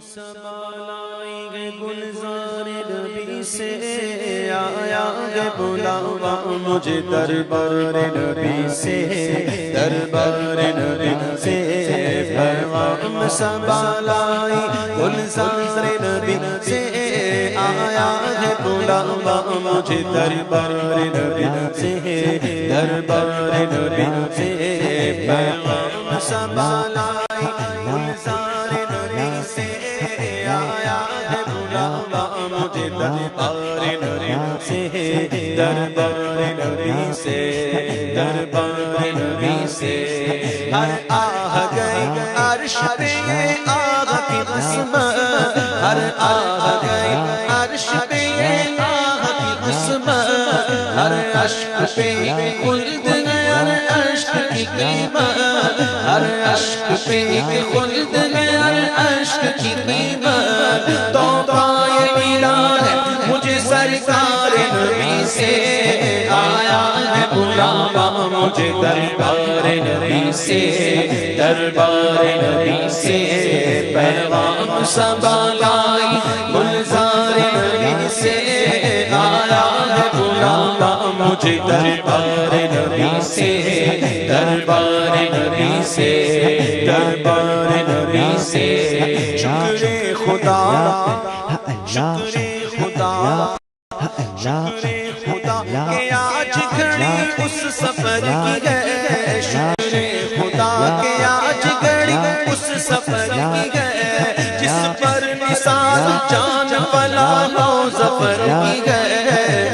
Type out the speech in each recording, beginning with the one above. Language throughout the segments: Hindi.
संभालाएंगे गुलजार नबी से आया है बुलावा मुझे दरबार नबी से दरबार नबी से पैगाम संभालाई गुलजार नबी से आया है बुलावा मुझे दरबार नबी से दरबार नबी से पैगाम संभालाई गुलजार नबी से आया है बुलावा मुझे दरबार नबी से दरबार नबी से दरबार नबी से हर आह गए अर्श पे आग की किस्मत हर आह गए अर्श पे आग की किस्मत हर अश्क पे खुल्द गया अश्क की कीमत हर अश्क पे खुल्द गया अश्क की कीमत तो पाए मिला है मुझे सरकार नबी से आया है बुलावा मुझे दरबार नबी से दरबार नबी से पैगाम संभालाई गुलजार नबी से आया है बुलावा मुझे दरबार नबी से दरबार नबी से दरबार नबी से शुक्रे खुदा शुक्रे खुदा शुक्रे खुदा के आज घड़ी उस सफर की है शुक्रे खुदा के आज घड़ी उस सफर की है जिस पर निसार जान वाला हो सफर की है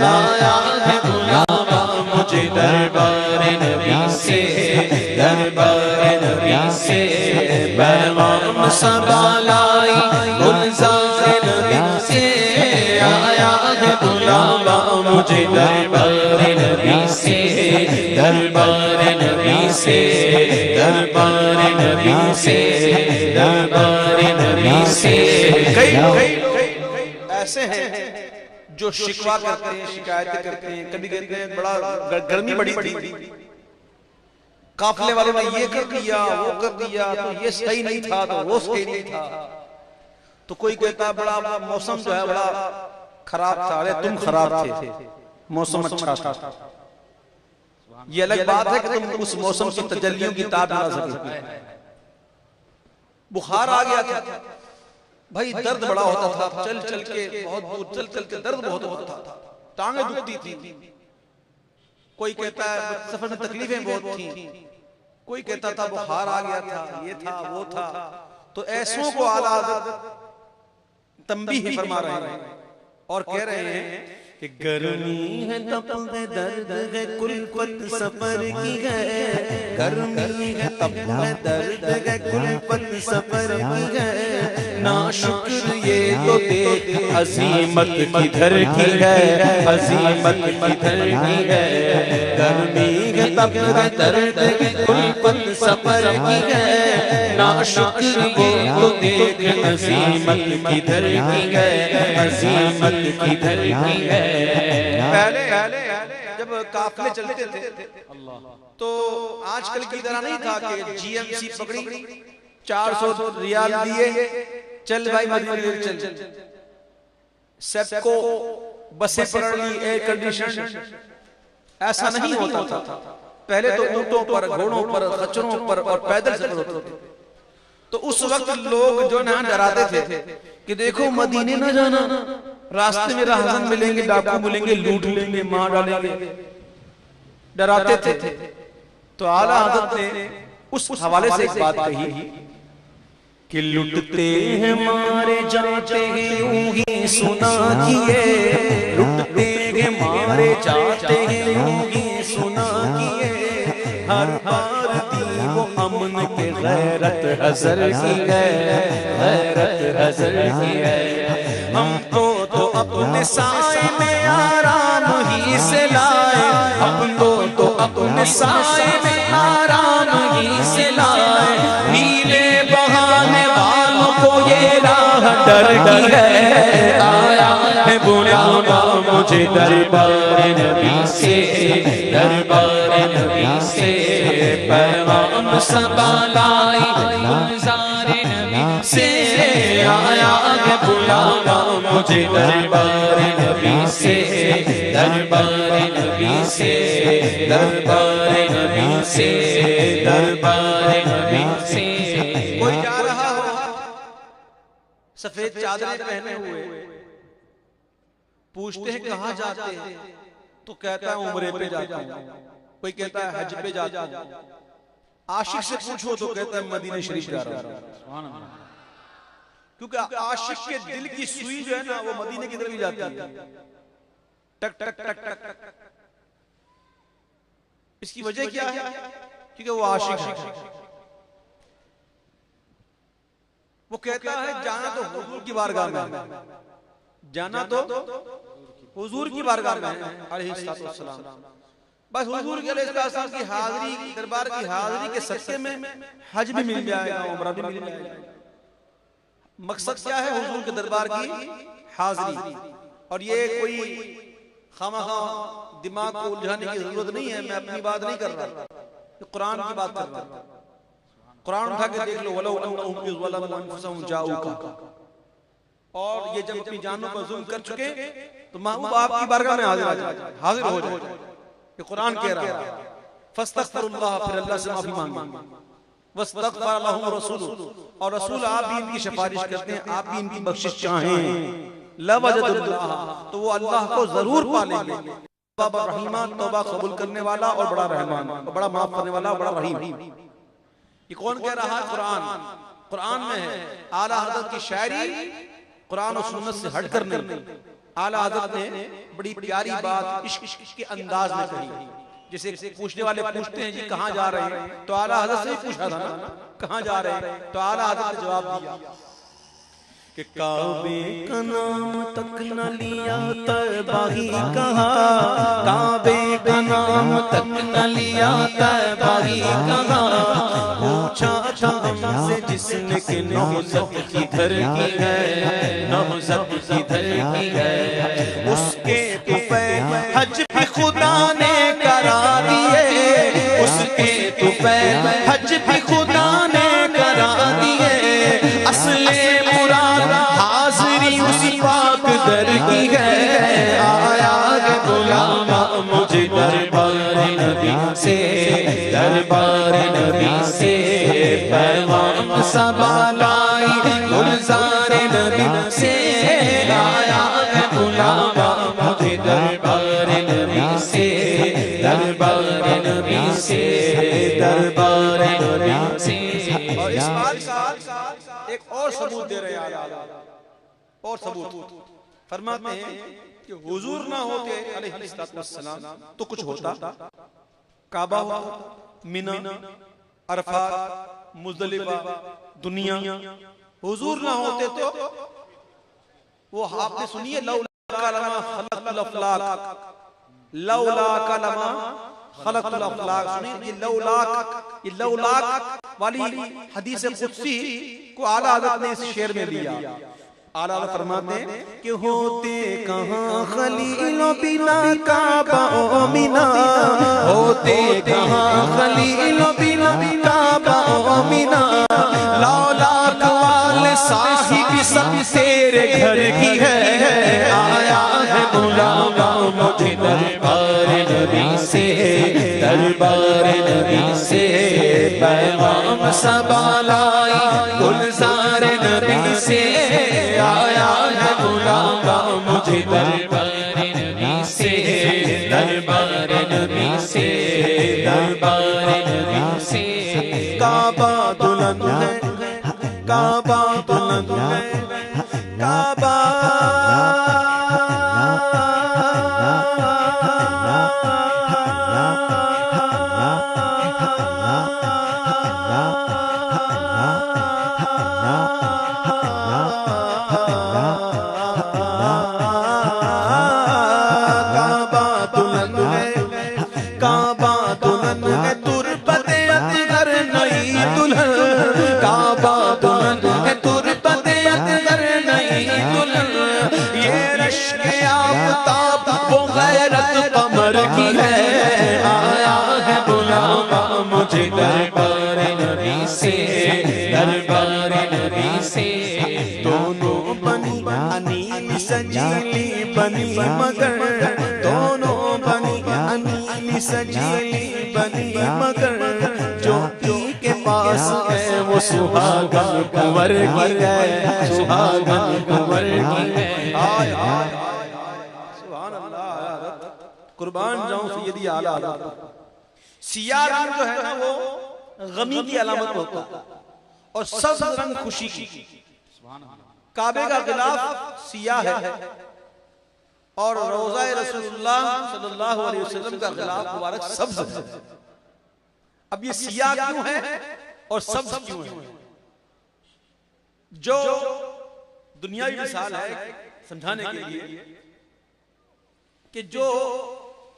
आया है बुलावा मुझे दरबार नबी से दरबार नबी से पैगाम संभालाई गुलजार नबी से आया है बुलावा मुझे दरबार नबी से दरबार नबी से दरबार नबी से दरबार नबी से कई ऐसे हैं जो शिकवा करते हैं शिकायतें करते हैं कभी कहते हैं बड़ा गर्मी बड़ी थी काफले वालों ने ये कर दिया वो कर दिया तो ये सही नहीं था तो वो सही नहीं था तो कोई कहता बड़ा मौसम जो है बड़ा खराब था अरे तुम खराब थे मौसम अच्छा था ये अलग बात है कि तुम उस मौसम की तजल्लियों की ताब ना सके बुखार आ गया था भाई दर्द बड़ा होता था चल चल के बहुत दूर चल चल के दर्द बहुत होता था टांगें दुखती थी कोई कहता है सफर में तकलीफें बहुत थी कोई कहता था बुखार आ गया था ये था वो था तो ऐसों को आला हज़रत तंबीह फरमा रहे हैं और कह रहे हैं कि गर्मी है तप है दर्द है कुलफत सफर की है गर्मी है तप है दर्द है कुलफत सफर की है ना शुक्र ये तो देख अजीमत किधर की है अजीमत किधर की है गर्मी है तप है दर्द है कुलफत सफर की है ना शुक्र ये तो देख अजीमत किधर की है अजीमत किधर की है पहले जब काफले चलते थे तो आजकल की तरह नहीं था कि जीएमसी पकड़ी 400 रियाल दिए चल भाई मदीना चल सबको बसें पकड़ ली एयर कंडीशन ऐसा नहीं होता था पहले तो ऊंटों पर घोड़ों पर खच्चरों पर और पैदल सफर होते थे तो उस वक्त लोग जो ना डराते थे कि देखो मदीने न जाना रास्ते में राहज़न मिलेंगे डाकू मिलेंगे लूट लेंगे मार डालेंगे डराते थे तो आला हज़रत ने उस हवाले से एक बात कही कि लुटते हैं मारे जाते हैं यूं ही सुना किए लुटते हैं मारे जाते हैं यूं ही सुना किए हर बार दी वो अमन के गैरत हज़र की है गैरत हज़र की है हमको तो अपने साए में आराम ही से लाए हमको तो अपने साए में आराम ही से लाए हीले बहाने वालों को ये राह डर की है आया है बुलावा मुझे दरबार नबी से दरबार नबी से पैगाम संभालाई गुलजार नबी से आया है बुलावा मुझे दरबार नबी से, दरबार नबी से, दरबार नबी से, दरबार नबी से। कोई जा रहा हो सफेद चादरें पहने हुए, पूछते हैं कहाँ जाते हैं, तो कहता है उम्रे पे जाता हूँ, कोई कहता है हज पे जाता हूँ। आशिक से पूछो तो कहता है मदीना शरीफ जा रहा हूँ। क्योंकि आशिक के दिल की सुई जो है ना वो मदीने की तरफ ही जाती है, टक टक टक टक टक। इसकी वजह क्या है? क्योंकि वो आशिक है। वो कहता है जाना तो हुजूर की बारगाह में, जाना तो हुजूर की बारगाह में अलैहिस्सलाम। बस हुजूर के अलैहिस्सलाम की हाजिरी, दरबार की हाजिरी के सदक़े में हज भी मिल जाएगा, उम्रा भी मिल जाएगा। मकसद क्या है? हुजूर के दरबार की हाजिरी। और ये कोई खामखा दिमाग को उलझाने की जरूरत नहीं है। मैं अपनी बात नहीं कर रहा, कुरान की बात कर रहा हूं। कुरान उठा के देख लो, वलो अन्नहुम इज़ ज़लमू अनफुसहुम जाऊका। और ये जब अपनी जानों पर जुल्म कर चुके तो महबूब आपकी बारगाह में हाजिर हो जाए। ये कुरान कह रहा है। फस्तगफिरुल्लाह, फिर अल्लाह से माफी मांगे। वस्तगफर लहुम रसूलुहु, और रसूल आप भी इनकी सिफारिश करते हैं, आप भी इनकी बख्शिश चाहें, लवजदुल्लाह, तो वो अल्लाह को जरूर पालेंगे। तौबा रहीमा, तौबा कबूल करने वाला और बड़ा रहमान, और बड़ा माफ करने वाला और बड़ा रहीम। ये कौन कह रहा है? कुरान। कुरान में है। आला हज़रत की शायरी कुरान और सुन्नत से हटकर नहीं। आला हज़रत ने बड़ी प्यारी बात इश्क के अंदाज में कही। जैसे पूछने वाले पूछते हैं जी कहाँ जा रहे हैं, तो आला हज़रत से पूछा था ना कहाँ जा रहे हैं, तो आला हज़रत ने जवाब दिया कि काबे का नाम तक न लिया तैबा ही कहा, काबे का नाम तक न लिया तैबा ही कहा। पूछा था हमसे जिसने कि नौज़त की धरती है, नौज़त की धरती है, उसके तुफ़े हज भी खुदा ने करा दिए, उसके तुफ़े हज भी खुदा ने करा दिए। असले मुराद हाज़िरी उसी पाक दर की है। आया है बुलावा मुझे दरबार नबी से, दरबार नबी से, पैगाम सबा लाई गुलज़ार नबी से। आया है बुलावा मुझे दरबार नबी से, दरबार नबी से, दरबार नबी से। और इस बात का एक और सबूत दे रहे हैं, और सबूत फरमाते हैं कि हुजूर ना होते अलैहिस्सलाम तो कुछ होता, काबा होता, मिना, अरफात, मुज़दलिफा, दुनिया। हुजूर ना होते तो वो आपने सुनिए लौला कलमा खलक़ल अफ़लाक, लौला कलमा खलक़ल अफ़लाक। सुनिए ये लौलाक वाली हदीस कुदसी को आला हज़रत ने इस शेर में लिया। आला हज़रत फरमाते हैं कि होते कहाँ खलीलो बिना काबा ओ मीना, होते कहाँ खलीलो बिना काबा ओ मीना। लौलाक वाले साहिब सब तेरे घर की है। आया है बुलावा मुझे दरबार नबी से, दरबार नबी से, पैगाम सबा लाई गुलज़ार नबी से। आया है बुलावा मुझे दरबार नबी से, दरबार नबी से, दरबार नबी से। काबा दुल्हन है, काबा दुल्हन है, काबा से दोनों बनी अनील सजीली बनी मगर, दोनों बनी अनील सजीली बनी मगर, जो पी के पास है वो सुहागन कुंवर की है, सुहागन कुंवर की है। सुभान अल्लाह, कुर्बान जाऊं सैयदी आला सिया रंग जो है ना वो गमी की अलामत होता है और सब रंग खुशी की। काबे का गिलाफ सिया है और रोज़ा रसूलुल्लाह सल्लल्लाहु अलैहि वसल्लम का गिलाफ मुबारक सब्ज है। अब ये सिया क्यों है और सब्ज क्यों है? जो दुनियावी मिसाल है समझाने के लिए कि जो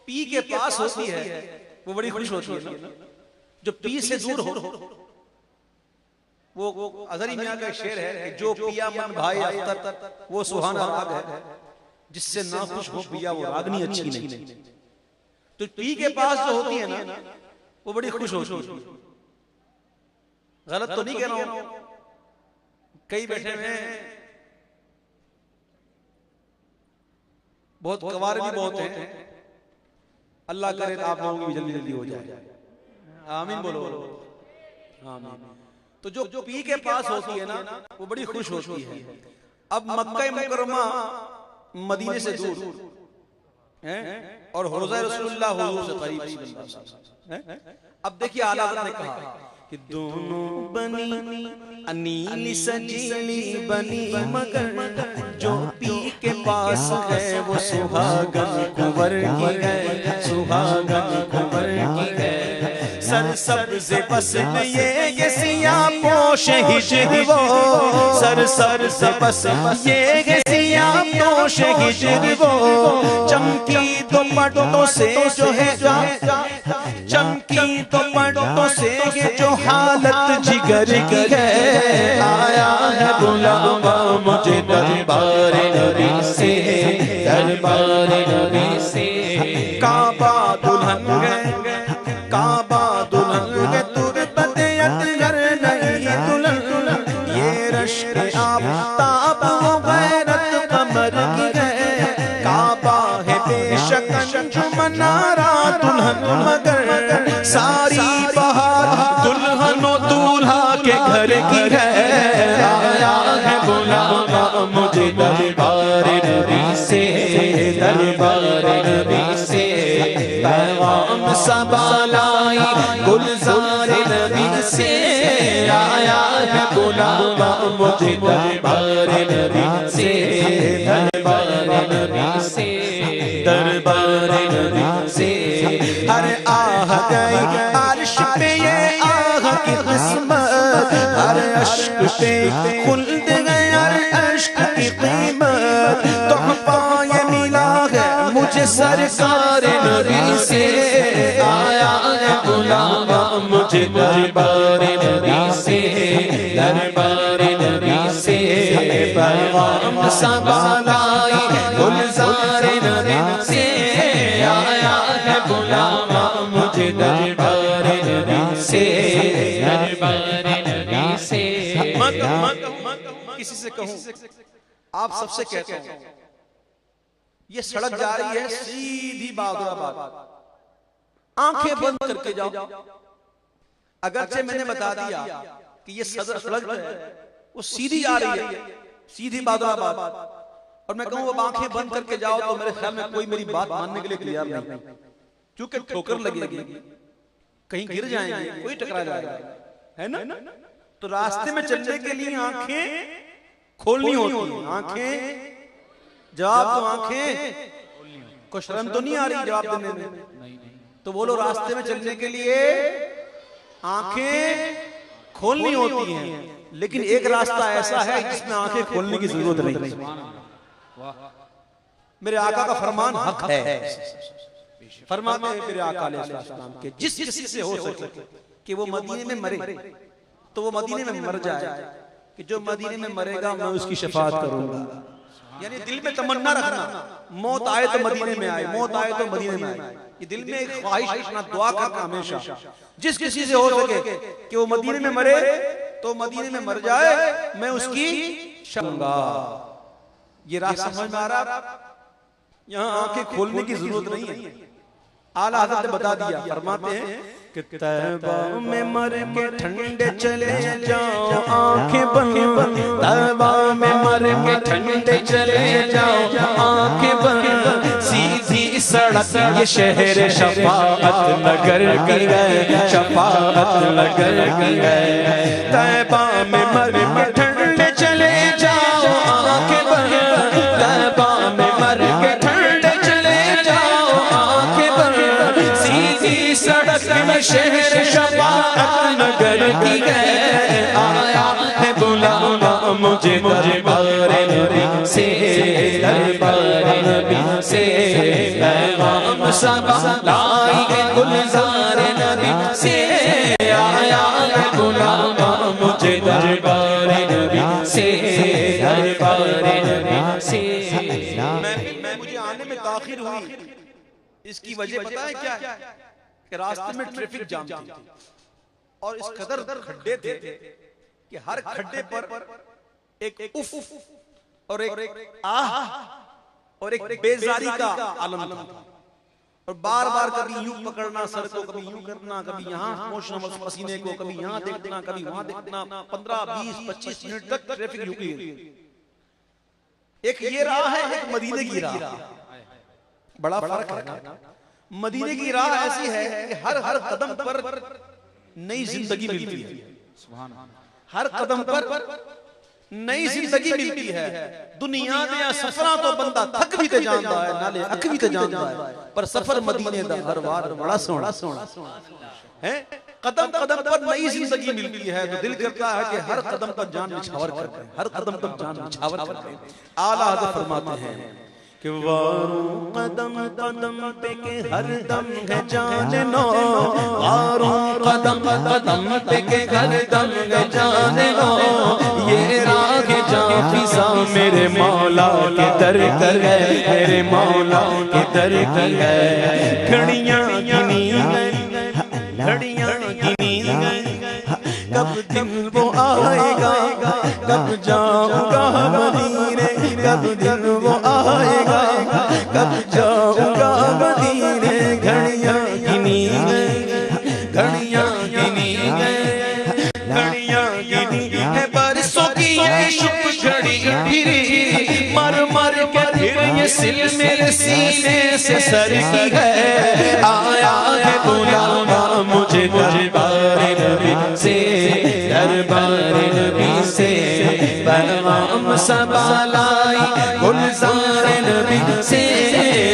पी के पास होती है वो बड़ी खुश होती है ना, जो पी से दूर हो वो अज़हरी मियां का शेर है कि जो पिया मन भाई अख्तर वो सुहाना राग है, जिससे ना खुश हो पिया वो रागनी अच्छी नहीं। तो पी के पास जो होती है ना वो बड़ी खुश होती है। गलत तो नहीं कह रहा हूं, कई बैठे हुए बहुत कवार भी बहुत हैं, अल्लाह करे तो आप लोगों की भी जल्दी जल्दी हो जाए, आमीन बोलो आमीन। तो जो पी के पास होती है ना वो बड़ी खुश होती है। अब मक्का मुकर्रमा मदीने से दूर है और रोज़ा रसूलुल्लाह हुजूर से करीब सल्लल्लाहु अलैहि वसल्लम। अब देखिए आला हज़रत ने कहा कि दोनों बनी अनील सजीली बनी मगर, जो पी के पास है वो सुहागन कुंवर की है, सुहागन कुंवर की है। सर सब्ज़ पसंद ये सिया पोश हिजर वो, सर सर से पसंद ये सिया पोश हिजर वो, चमकी दुपट्टों से जो है चमकी दुपट्टों से ये जो हालत जिगर की है। आया है बुलावा मुझे दरबार नबी से, दरबार नबी से। काबा दुल्हन गए, काबा दुल्हन गए, तुरबत अतगर नहीं दुल्हन, ये रश्क आफताब गैरत कमर की है। काबा है बेशक अंजुमनारा दुल्हन मगर, सारी बहार दुल्हनों दूल्हा के घर की है। आया है बुलावा मुझे दरबार नबी से, दरबार नबी से। पैगाम सबलाई गुलजार नबी से, आया है बुलावा मुझे दरबार नबी से, दरबार नबी से, दरबार नबी से। अरे आह गई अर्श पे ये आह की किस्मत, अरे अश्क पे खुल्द गए अरे अश्क की कीमत, तोहफा ये मिला है मुझे सरकार नबी से। आया है बुलावा मुझे दरबार नबी से, दरबार नबी से। पैगाम सबलाई गुलजार नबी से, आया है बुलावा मुझे दरबार नबी से, दरबार नबी से। किसी से कहूं, आप सबसे कहता हूं, ये सड़क जा रही है सीधी बहादुराबाद, आंखें बंद करके जाओ। अगरचे मैंने बता दिया कि ये सदर सड़क है वो सीधी आ रही है, सीधी बहादुराबाद, और मैं कहूं अब आंखें बंद करके जाओ तो मेरे ख्याल में कोई मेरी बात मानने के लिए तैयार नहीं, क्योंकि ठोकर लगेगी, कहीं गिर जाएंगे, कोई टकरा जाएगा, है ना। तो रास्ते में चलने के लिए आंखें खोलनी होती है। आंखें जवाब दो, आंखें को शर्म तो नहीं आ रही जवाब देने में? तो बोलो रास्ते में चलने के लिए आंखें खोलनी होती हैं, लेकिन एक रास्ता ऐसा है जिसमें आंखें खोलने की जरूरत नहीं। मेरे आका का फरमान हक है, फरमाते हैं मेरे आका अलैहिस्सलाम के जिस किसी से हो सके कि वो मदीने में मरे तो वो मदीने में मर जाए, कि जो मदीने में मरेगा मैं उसकी शफाअत करूंगा। यानी दिल में तमन्ना रखना, मौत आए तो मदीने में आए, मौत आए तो मदीने में आए, ये दिल में एक ख्वाहिश रखना, दुआ करना हमेशा जिस किसी से हो सके कि वो मदीने में मरे तो मदीने में मर जाए मैं उसकी शंगा। ये राह समझ में आ रहा? यहाँ आंखें खोलने की जरूरत नहीं है, आला हज़रत ने बता दिया। फरमाते हैं कि तैबा में मर के ठंडे चले जाओ आंखें बंद, तैबा में मर के ठंडे चले जाओ आंखें बंद, सीधी सड़क ये शहर शफाअत नगर की है, शफाअत नगर की है। तैबा में मर के ठंडे चले जाओ आंखें बंद, तैबा में मर के ठंडे चले जाओ आंखें बंद, सीधी सड़क में शहर शफाअत नगर की है। आया है बुलावा मुझे दरबार नबी से, दरबार नबी से पैगाम सबा लाई है गुलजार नबी से। आया है बुलावा मुझे दरबार नबी से, दरबार नबी से। मैं मुझे आने में ताखिर हुई, इसकी वजह पता है क्या है? कि रास्ते में ट्रैफिक जाम थी और इस कदर खड्डे थे कि हर खड्डे पर एक उफ और एक आह और एक बेजारी का आलम था। और बार बार कभी यूं पकड़ना सर को, कभी यूं करना, कभी यहाँ मोशन पसीने को, कभी यहाँ देखना, कभी वहां देखना। 15, 20, 25 मिनट तक ट्रैफिक रुकी हुई। एक ये राह है, एक मदीने की राह। बड़ा फर्क है। मदीने की राह ऐसी है कि हर कदम पर नई जिंदगी मिलती है। हर कदम पर नई जिंदगी मिलती है। दुनिया में सफरा तो बंदा थक भी ते जांदा है, नाले अख भी ते जांदा है, पर सफर मदीने दा हर वार बड़ा सोहना है। कदम कदम पर नई जिंदगी मिलती है तो दिल करता है कि हर कदम पर जान निछावर करते, हर कदम पर जान निछावर करते। आला हज़रत फरमाते हैं कि वारों कदम कदम पे के हर दम है जान नो, वारों कदम कदम पे के हर दम है जान नो। ये राह जाफिसा मेरे मौला के दर की है, मेरे मौला के दर की है। घड़ियां गिनी घड़ियां गिनी कब दिन वो आएगा, कब जाऊंगा मदीने, कब दिन वो आएगा, कब जाऊंगा मदीने। घड़ियां गिनी घड़ियां गिनी घड़ियां गिनी है बरसों की ये शुभ घड़ी फिरी, मर मर के फिर ये सिल मेरे सीने से सर की है। आया है बुलावा मुझे दरबार नबी से, दरबार नबी से पैगाम सबा लाई गुलजार नबी से।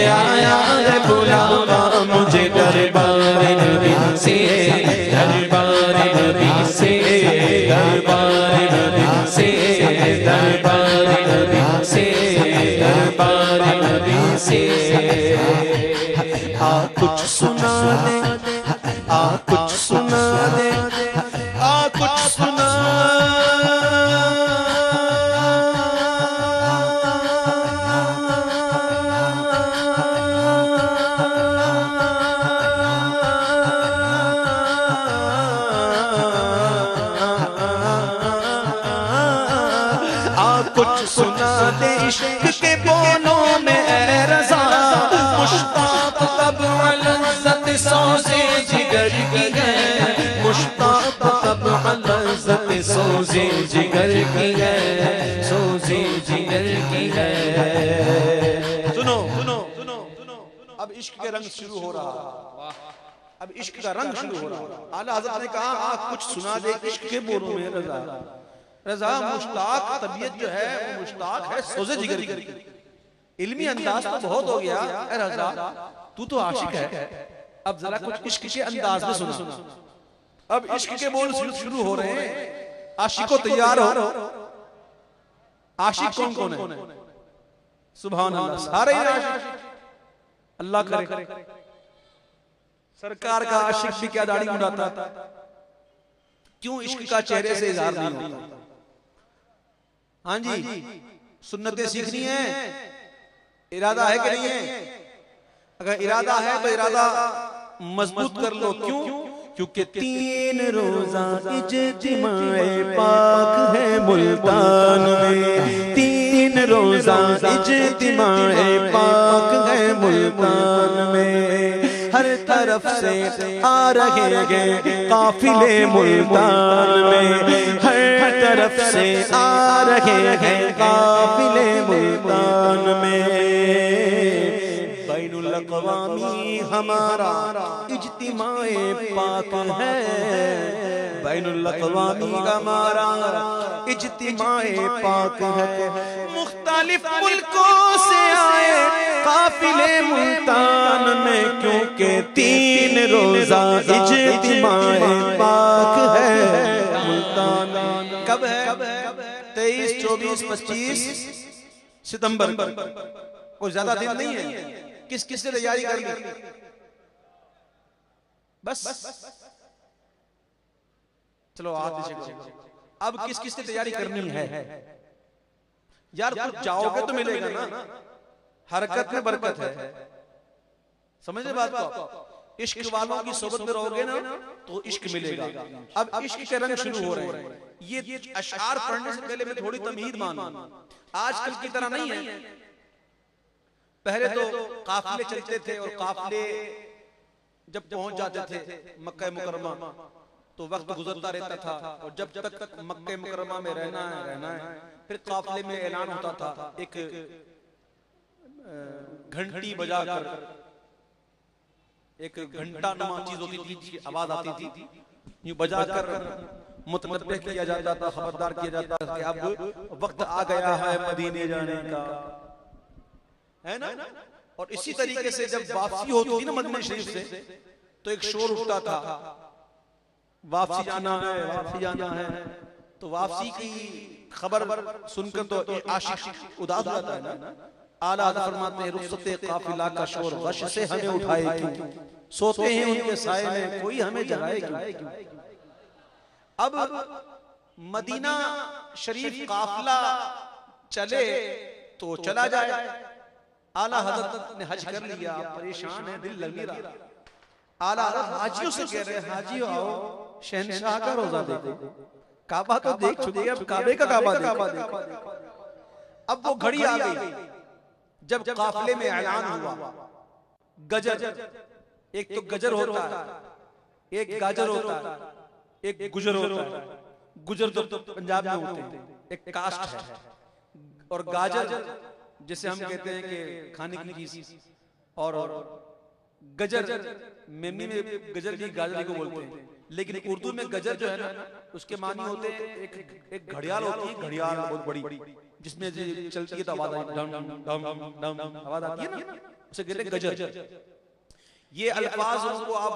आया है बुलावा मुझे दरबार नबी से, दरबार नबी से, दरबार नबी से, दरबार नबी से, दरबार नबी से। आ कुछ सुना दे, आ कुछ सुना दे, आ कुछ सुना सुना दे इश्क के बोलों में ऐ रज़ा, मुश्ताक कब लज़्ज़त सोज़े जिगर की है, मुश्ताक कब लज़्ज़त सोज़े जिगर की है, सोज़े जिगर की है। सुनो सुनो सुनो सुनो, अब इश्क के रंग शुरू हो रहा, अब इश्क का रंग शुरू हो रहा। आला हज़रत ने कहा आप कुछ सुना दे इश्क के बोलों में रज़ा। रज़ा मुश्ताक तबीयत जो है वो मुश्ताक है सोज़े जिगर की। इल्मी अंदाज तो बहुत हो गया, ए रज़ा तू तो आशिक है, अब जरा कुछ इश्क के अंदाज में सुना। अब इश्क के बोल शुरू हो रहे हैं, आशिको तैयार हो। आशिक कौन कौन है? सुभान अल्लाह, सारे ही आशिक। अल्लाह करे सरकार का आशिक भी क्या दाढ़ी मुंडाता, क्यों इश्क का चेहरे से इज़हार नहीं होता? हाँ जी, सुन्नतें सीखनी है, इरादा है कि नहीं है? अगर इरादा है तो इरादा मजबूत कर लो। क्यों? क्योंकि 3 रोजा इज्तिमाए पाक है मुल्तान में, 3 रोजा इज्तिमाए पाक है मुल्तान में। हर तरफ से आ रहे हैं काफिले मुल्तान में, हर तरफ से आ रहे हैं काफिले मुल्तान में। बैनुल अक़वामी हमारा इज्तिमाए पाक है, बैनुल अक़वामी हमारा इज्तिमाए पाक है। मुख्तलिफ मुल्कों से आए काफिले मुल्तान में, क्योंकि 3 रोजा इज्तिमाए पाक है मुल्तान। कब है? 23, 24, 25 सितंबर। कोई ज्यादा दिन नहीं है। किस किस ने तैयारी कर ली? बस चलो आप अब किस किस ने तैयारी करनी है? यार कुछ जाओगे तो मिलेगा ना, हरकत में बरकत है। समझ रहे बात को? इश्क वालों की सोबत में रहोगे ना तो इश्क मिलेगा। अब इश्क के रंग शुरू हो रहे हैं। ये अशआर पढ़ने से पहले मैं थोड़ी तमहीद मानूं, आजकल की तरह नहीं है। पहले तो काफिले चलते थे और काफिले जब पहुंच जाते थे मक्का मुकर्रमा तो वक्त गुजरता रहता था, और जब तक मक्का मुकर्रमा में रहना है। फिर काफिले में ऐलान होता था, एक घंटी बजाकर, एक घंटा नुमा चीज होती थी जिसकी आवाज आती थी, यूं बजाकर मुतनब्बे किया जाता था, खबरदार किया जाता था कि अब वक्त आ गया है मदीने जाने का, है ना। और इसी तरीके से जब वापसी होती थी ना मदीना शरीफ से, तो एक शोर उठता था, वापसी जाना है, वापसी जाना है। तो वापसी की खबर सुनकर तो आशिक उदास हो जाता है ना। आला हज़रत फरमाते हैं, रुखसते काफिला का शोर गश से हमें उठाए क्यों, सोते हैं उनके साए में कोई हमें जगाए क्यों। अब मदीना शरीफ काफिला चले तो चला जाए। आला हज़रत ने हज कर लिया, परेशान है, दिल लग नहीं रहा। आला हज़रत हाजियों से कह रहे हैं, हाजियों आओ शहंशाह का रोजा देखो, काबा तो देख चुके, अब काबे का काबा देखो। अब वो घड़ी आ गई जब काफिले में ऐलान हुआ, गजर, एक तो गजर होता है, एक गाजर होता है, एक गुजर होता है। गुजर तो पंजाब में होते हैं, एक कास्ट है, और गाजर जिसे हम कहते हैं कि खाने की चीज, और गजर मेमनी में गजर की गाजरी को बोलते हैं, लेकिन उर्दू में गजर जो है ना उसके मानी होते हैं, एक घड़ियाल होती है, घड़ियाल बहुत बड़ी जिसमें चलती है तो आवाज आवाज आती है ना, उसे कहते हैं गजर। ये अल्फाज को आप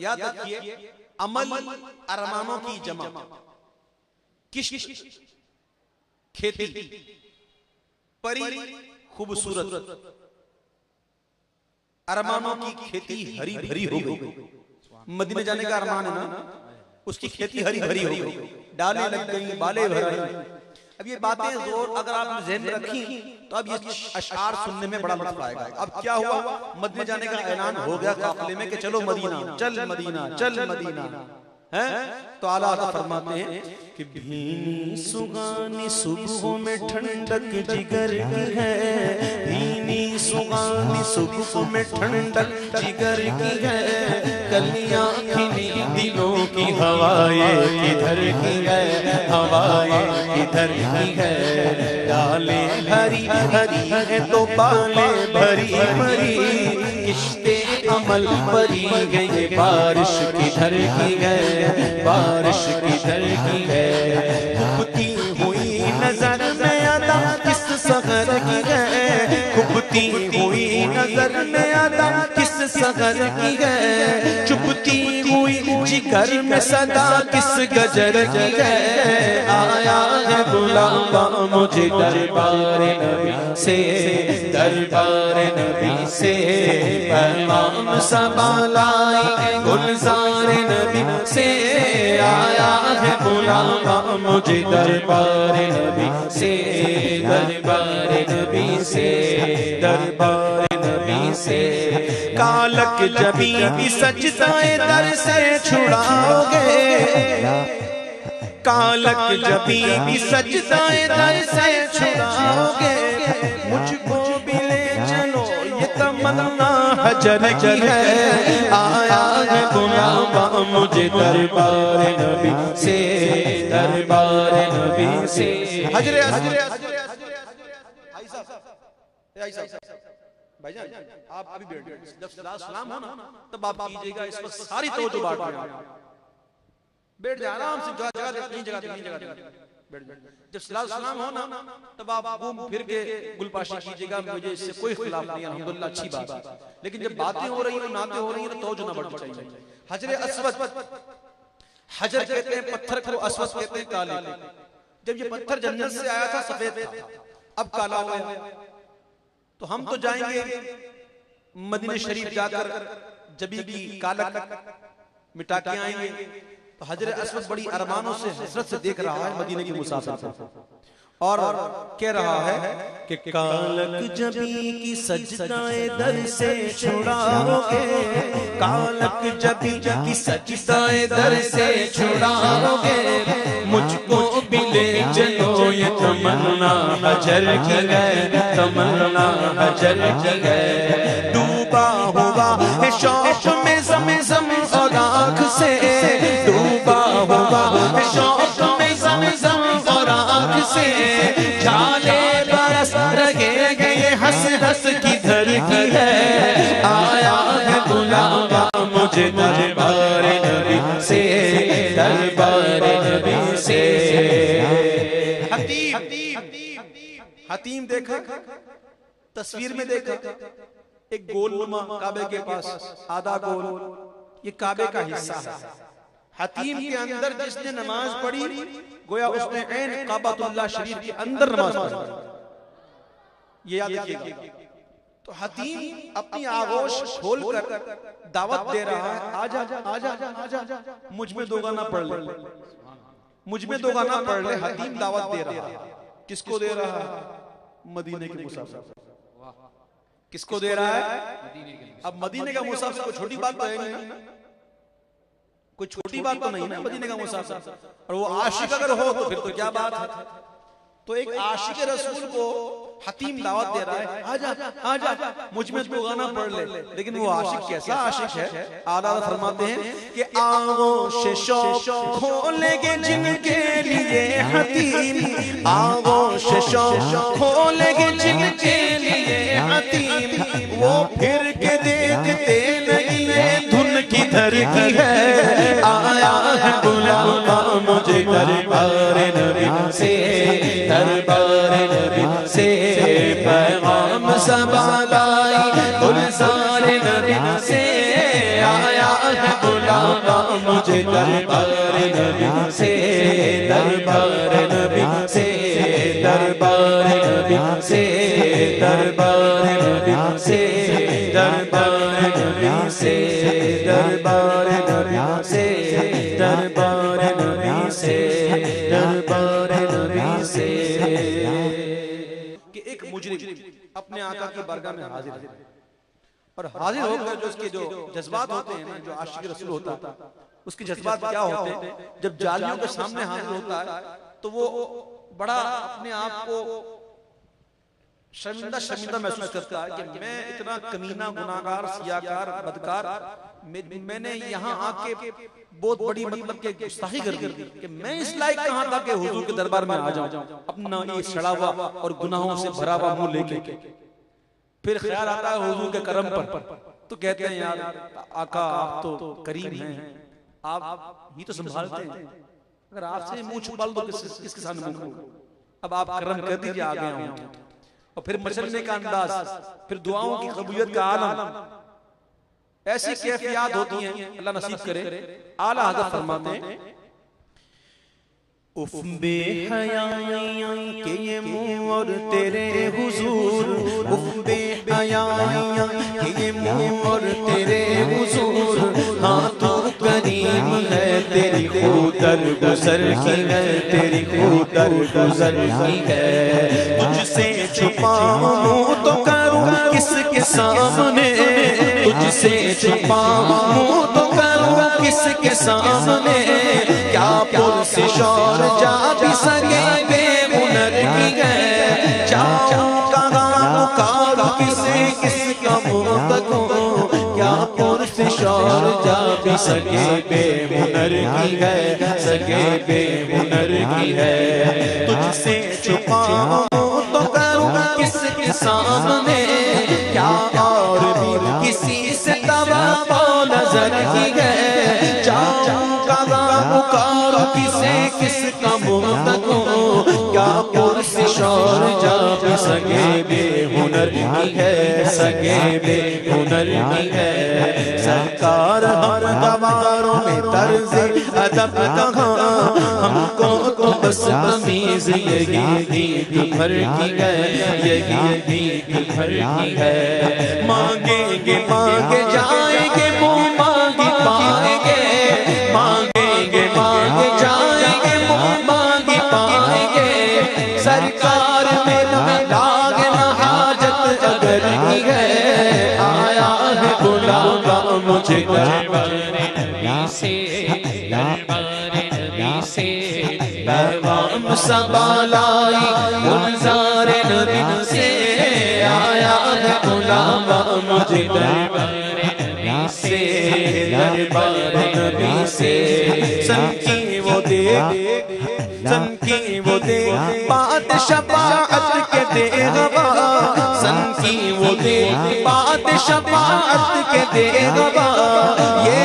याद रखिए, अमल अरमानों की जमा, किश खेती, परी खूबसूरत, अरमानों की खेती हरी भरी हो गई। मदीने जाने का अरमान है ना, उसकी खेती हरी भरी हो गई, डालें लग गई, बाले भर गई। अब ये बातें जोर अगर आप ज़हन में रखी तो अब ये अशआर सुनने में बड़ा लुत्फ आएगा। अब क्या हुआ, मदीने जाने का ऐलान हो गया काफिले में कि चलो मदीना, चल मदीना, चल मदीना है। तो आला हज़रत फरमाते हैं कि भीनी सुगानी सुबह में ठंडक जिगर की है, भीनी सुगानी सुबह में ठंडक जिगर की है, कलियां खिली दिलों की हवाएं किधर की है, हवाएं किधर की है। डाले हरी हरी है तो बाले भरी भरी, किश्ते अमल भरी गई, बारिश किधर की है, बारिश किधर की है। खुबती हुई नजर में अदा किस सगर की है, खुबती हुई नजर में अदा किस सगर की है, चुपती हुई जिगर में सदा किस गजर की है। आया है बुलावा मुझे दरबार नबी से, दरबार नबी से, पैगाम सबा लाई गुलजार नबी से। आया है बुलावा मुझे दरबार नबी से, दरबार नबी से, दरबार नबी से। कालक जबी भी सजदाए दर से छुड़ाओगे, कालक जबी भी सजदाए दर से छुड़ाओगे। मुझको भी ले चलो ये तमन्ना हजर की है, आया है बुलावा मुझे दरबार नबी से, दरबार नबी से। हजरे भाईजान आप अभी बैठ जाइए, जब सलाम हो ना तब आप कीजिएगा, इस पर सारी तवज्जो बांट देना। बैठ जाए आराम से, जगह बैठ जाए। जब सलाम हो ना तब आप घूम फिर के गुलपाशी कीजिएगा, मुझे इससे कोई खिलाफ नहीं, अल्हम्दुलिल्लाह अच्छी बात है। लेकिन जब बातें हो रही है, नाते हो रही है, तो तवज्जो ना बढ़नी चाहिए। हजरे अस्वद, हजर कहते हैं पत्थर को, अस्वद कहते हैं काले। जब ये पत्थर जन्नत से आया था सफेद था, अब काला हुआ है। तो हम तो जाएंगे मदीने शरीफ जाकर जबी की कालक मिटा के आएंगे। तो हजरत अस्वद बड़ी अरमानों से हसरत से देख रहा है मदीने की मुसाफिर और कह रहा है कि कालक जबी की सजदाए दर से छुड़ाओगे, कालक जबी की सजदाए दर से छुड़ाओगे। मुझको भी ले चलो ये तमन्ना हजर की है, तमन्ना हजर की है। डूबा हुआ है शौक में ज़म-ज़म और आँख से, डूबा हुआ है शौक में ज़म-ज़म और आँख से। झाले बरस रहे गए हंस हंस की धरती है, आया है बुलावा मुझे दरबार नबी से, दरबार नबी से। हतीम देखा, तस्वीर में देखा एक गोलनुमा काबे के पास, आधा गोल, ये काबे का हिस्सा है। हतीम के अंदर जिसने नमाज पढ़ी गोया उसने ऐन काबतुल्लाह शरीफ के अंदर नमाज पढ़ी, ये याद रखिएगा। तो हतीम अपनी आगोश खोलकर दावत दे रहा है, आजा आजा आजा, मुझ में दो गाना पढ़ ले, मुझ में दो गाना पढ़ ले। हतीम दावत दे रहा है, किसको दे रहा है? मदीने के मुसाफिर। किसको दे रहा है? अब मदीने का मुसाफिर कोई छोटी बात तो है नहीं, कोई छोटी बात तो नहीं ना मदीने का मुसाफिर। और वो आशिक अगर हो तो फिर तो क्या बात है। तो एक आशिक रसूल को हतीम दावत दे रहा है, आजा आजा, मुझ में दो गाना पढ़ ले। लेकिन वो आशिक कैसा आशिक है? आला फरमाते हैं कि आगोश शौक खोलेंगे जिनके लिए हतीम, आगोश शौक खोलेंगे जिनके लिए हतीम। वो फिर के देखते नहीं है धुन की धरती है, आया है बुलावा मुझे दरबार नबी से, दरबार नबी से। पैगाम सबा लाई गुलजार नबी से, आया है बुलावा मुझे दरबार नबी से, दरबार नबी से, दरबार नबी से, दरबार नबी से, दरबार नबी से, दरबार नबी से, दरबार नबी से, दरबार नबी से। कि एक मुजरिम अपने आका की बारगाह में हाजिर है और हाजिर होकर जो उसके जो जज्बात होते हैं ना, जो आशिक रसूल होता है उसके जज्बात क्या होते हैं? जब जालियों के सामने हाजिर होता है तो वो बड़ा अपने आप को शर्मिंदा शर्मिंदा महसूस करता है कि मैं इतना कमीना, गुनाहगार, सियाकार, बदकार, मैंने यहाँ आके बहुत बड़ी मतलब के गुस्ताखी कर दी कि मैं इस लायक कहाँ था कि हुजूर के दरबार में आ जाऊं अपना ये सड़ा हुआ और गुनाहों से भरा हुआ मुंह लेके। फिर ख्याल आता है हुजूर के करम पर, तो कहते हैं यार आका आप तो करीम हैं, आप ही तो संभालते हैं, अगर आपसे मुंह छुपा लो तो किसके सामने मुंह खोलूं? अब आप करम कर दीजिए, आ गया हूं। और फिर मचलने का अंदाज, फिर दुआओं की कबूलियत का आलम, ऐसी कैफियत होती हैं, अल्लाह नसीब करे। आला हज़रत फरमाते हैं, उफ बेहयाई के ये मुँह और तेरे हुजूर, उफ बेहयाई के ये मुँह और तेरे हुजूर। हाँ तू करीम है, तेरी खुदर गुजर की है, तेरी खुदर गुजर की है। तुझसे छुपाऊं तो करूं किसके सामने, तुझसे छुपाऊं मुँह तो करूं किसके सामने। क्या पुरसिश और जा भी सके बेहुनर की है, जाऊं कहाँ पुकारूं किसे किसका मुँह तकूं। क्या पुरसिश और जा भी सके बेहुनर की है, सके बेहुनर की है। तुझसे छुपाऊं तो करूं किसके सामने, क्या और भी किसी से तवक्को नजर की है। जाऊं कहाँ पुकारूं किसे किसका मुँह तकूं। क्या पुरसिश और जा भी सके बेहुनर की है, सके बेहुनर की है। सरकार हर गवारों में तर्ज़े अदब कहाँ, हमको तो बस तमीज़ यही दीद भर की है, यही दीद भर की है। मांगेंगे मांगे जाएंगे मुँह मांगी पाएंगे, मांगेंगे मांगे जाएंगे मुँह मांगी पाएंगे। सरकार में लाग न हाजत अगर की है, आया है बुलावा मुझे दरबारे नबी से, दरबारे नबी से। पैगाम सबालाई गुलज़ारे नबी से, आया है बुलावा मुझे दरबारे नबी से, दरबारे नबी से। सन की वो देख, सन की वो देख बात शफाअत के देगवा, सन की वो देख बात शफाअत के देगवा। ये